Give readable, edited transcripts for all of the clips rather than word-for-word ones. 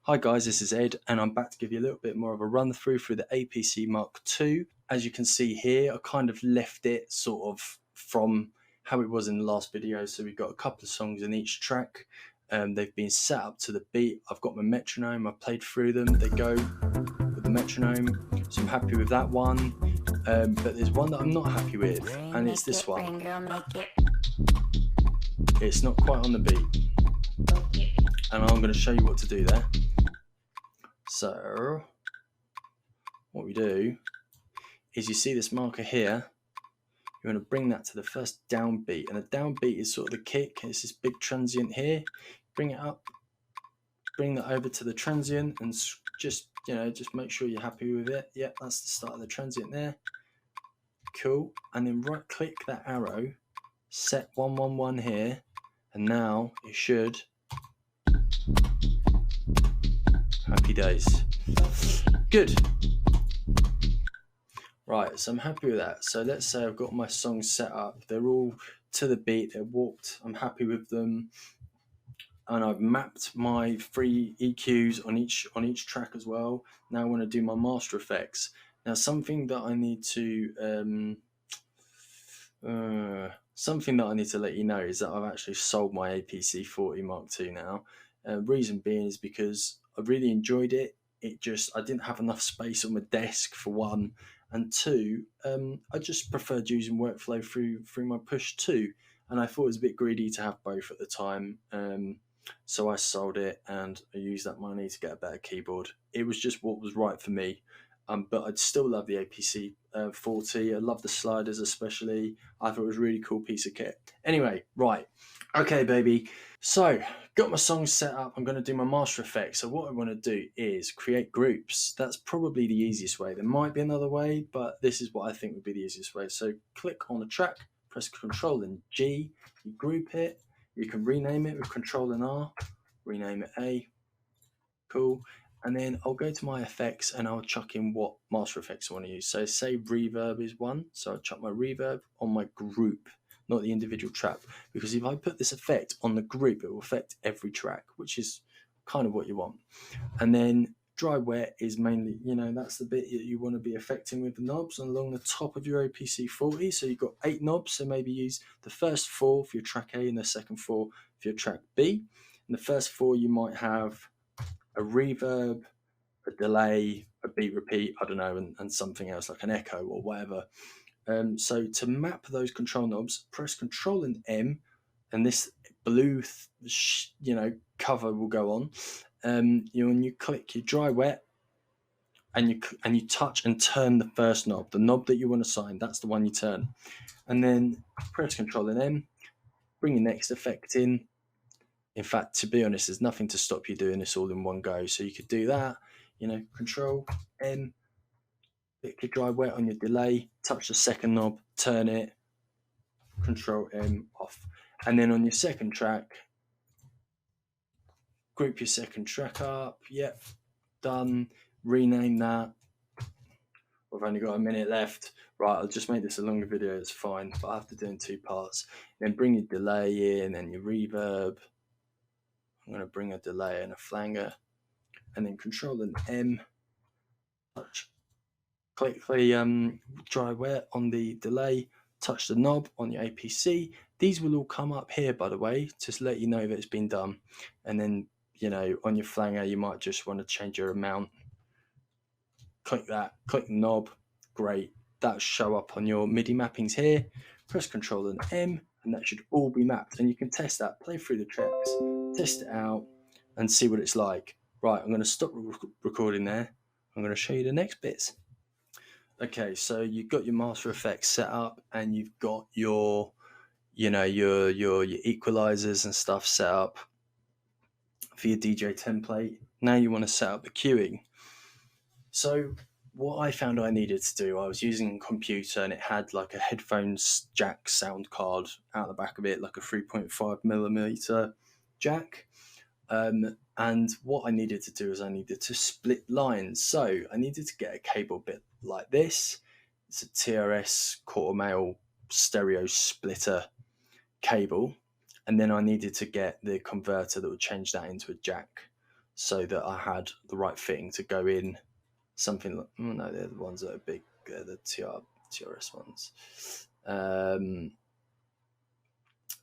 Hi guys, this is Ed and I'm back to give you a little bit more of a run through the APC Mark II. As you can see here, I kind of left it sort of from how it was in the last video. So we've got a couple of songs in each track. They've been set up to the beat. I've got my metronome, I played through them. They go with the metronome, so I'm happy with that one. But there's one that I'm not happy with, and it's this one. It's not quite on the beat, and I'm going to show you what to do there. So what we do is, you see this marker here, you want to bring that to the first downbeat, and the downbeat is sort of the kick. It's this big transient here. Bring it up, bring that over to the transient, and just make sure you're happy with it. Yep, that's the start of the transient there. Cool. And then right click that arrow, set 111 here, and now it should. Happy days. Good. Right, so I'm happy with that. So let's say I've got my songs set up. They're all to the beat. They're walked. I'm happy with them. And I've mapped my 3 EQs on each track as well. Now I want to do my master effects. Now something that I need to let you know is that I've actually sold my APC 40 Mark II now. Reason being is because I really enjoyed it. I didn't have enough space on my desk, for one, and two, I just preferred using workflow through my Push 2, and I thought it was a bit greedy to have both at the time. So I sold it and I used that money to get a better keyboard. It was just what was right for me. But I'd still love the APC 40. I love the sliders especially. I thought it was a really cool piece of kit. Anyway, right. Okay, baby. So, got my songs set up. I'm going to do my master effects. So what I want to do is create groups. That's probably the easiest way. There might be another way, but this is what I think would be the easiest way. So click on a track, press Control and G. You group it. You can rename it with Control and R. Rename it A. Cool. And then I'll go to my effects and I'll chuck in what master effects I want to use. So say reverb is one. So I'll chuck my reverb on my group, not the individual track. Because if I put this effect on the group, it will affect every track, which is kind of what you want. And then dry wet is mainly, that's the bit that you want to be affecting with the knobs along the top of your APC 40. So you've got 8 knobs. So maybe use the first 4 for your track A and the second 4 for your track B. And the first 4 you might have a reverb, a delay, a beat repeat, I don't know, and something else like an echo or whatever. So to map those control knobs, press Control and M, and this blue, cover will go on. When you click your dry wet, and you touch and turn the first knob, the knob that you want to assign, that's the one you turn, and then press Control and M, bring your next effect in. In fact, to be honest, there's nothing to stop you doing this all in one go. So you could do that, Control M, click your dry wet on your delay, touch the second knob, turn it, Control M off. And then on your second track, group your second track up. Yep, done. Rename that. We've only got a minute left. Right, I'll just make this a longer video, it's fine, but I have to do it in 2 parts. Then bring your delay in and your reverb. I'm going to bring a delay and a flanger, and then Control and M, touch, click the dry wet on the delay, touch the knob on your APC. These will all come up here, by the way, to let you know that it's been done. And then, on your flanger, you might just want to change your amount. Click that, click the knob, great. That'll show up on your MIDI mappings here. Press Control and M, and that should all be mapped. And you can test that, play through the tracks, test it out, and see what it's like. Right, I'm going to stop recording there. I'm going to show you the next bits. Okay, so you've got your master effects set up, and you've got your equalizers and stuff set up for your DJ template. Now you want to set up the queuing. So what I found I needed to do, I was using a computer and it had like a headphones jack sound card out the back of it, like a 3.5mm jack. And what I needed to do is I needed to split lines. So I needed to get a cable bit like this. It's a TRS quarter mile stereo splitter cable. And then I needed to get the converter that would change that into a jack. so that I had the right fitting to go in something like, oh no, they're the ones that are big, they're the TRS ones.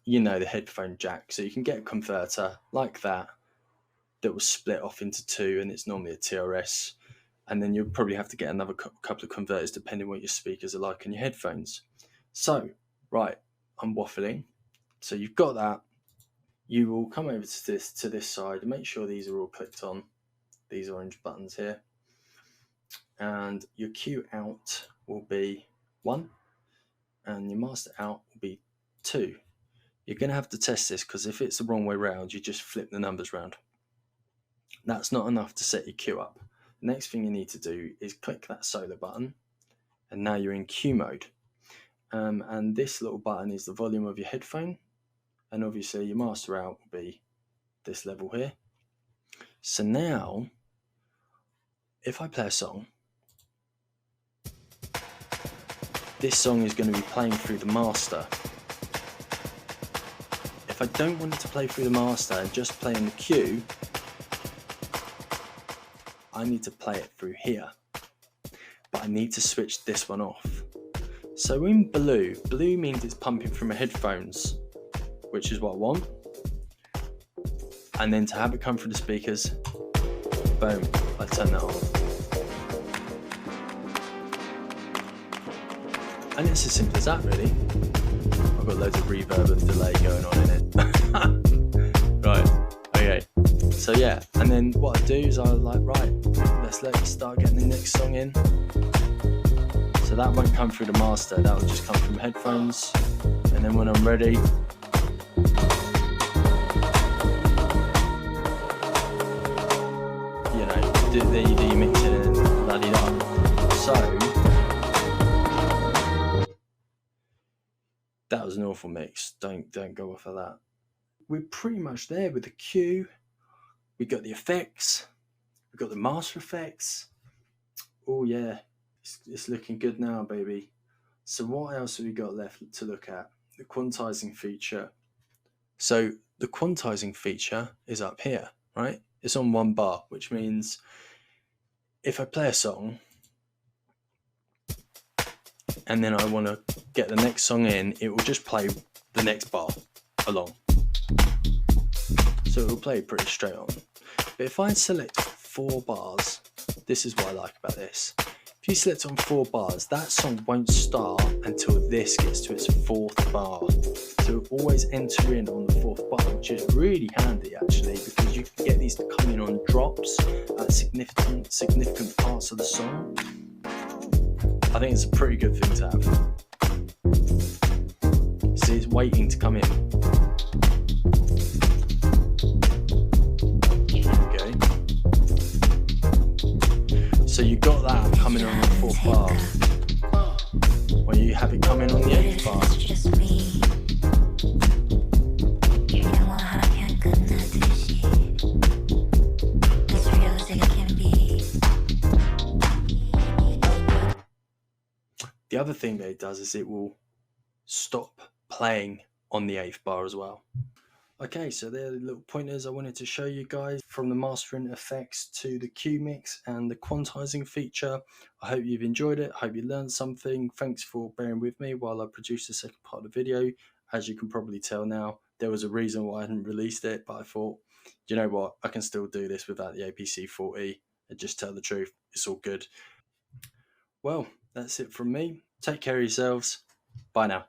You know, the headphone jack. So you can get a converter like that will split off into two, and it's normally a TRS. And then you'll probably have to get another couple of converters depending what your speakers are like and your headphones. So, right, I'm waffling. So you've got that. You will come over to this side and make sure these are all clicked on, these orange buttons here. And your Q out will be 1, and your master out will be 2. You're going to have to test this, because if it's the wrong way round, you just flip the numbers round. That's not enough to set your Q up. The next thing you need to do is click that solar button, and now you're in Q mode. And this little button is the volume of your headphone, and obviously your master out will be this level here. So now, if I play a song, this song is going to be playing through the master. If I don't want it to play through the master and just play in the Q, I need to play it through here. But I need to switch this one off. So in blue means it's pumping through my headphones, which is what I want. And then to have it come through the speakers, boom, I turn that on. And it's as simple as that, really. I've got loads of reverb and delay going on in it. Right, okay. So yeah, and then what I do is I like, right, let's start getting the next song in. So that won't come through the master, that will just come from headphones. And then when I'm ready, you know, you do your mixing and la-di-da. So that was an awful mix. Don't go off of that. We're pretty much there with the Q. We got the effects. We got the master effects. Oh yeah, it's looking good now, baby. So what else have we got left to look at? The quantizing feature. So the quantizing feature is up here, right? It's on 1 bar, which means if I play a song and then I want to get the next song in, it will just play the next bar along. So it will play pretty straight on. But if I select 4 bars, this is what I like about this. If you select on 4 bars, that song won't start until this gets to its 4th bar. So it'll always enter in on the 4th bar, which is really handy actually, because you can get these to come in on drops at significant parts of the song. I think it's a pretty good thing to have. See, it's waiting to come in. Okay. So you got that coming on the 4th bar. Or you have it coming on the 8th bar. The other thing that it does is it will stop playing on the 8th bar as well. Okay, so they're the little pointers I wanted to show you guys, from the mastering effects to the Q mix and the quantizing feature. I hope you've enjoyed it. I hope you learned something. Thanks for bearing with me while I produced the second part of the video. As you can probably tell now, there was a reason why I hadn't released it, but I thought, you know what, I can still do this without the APC 40 and just tell the truth. It's all good. Well, that's it from me. Take care of yourselves. Bye now.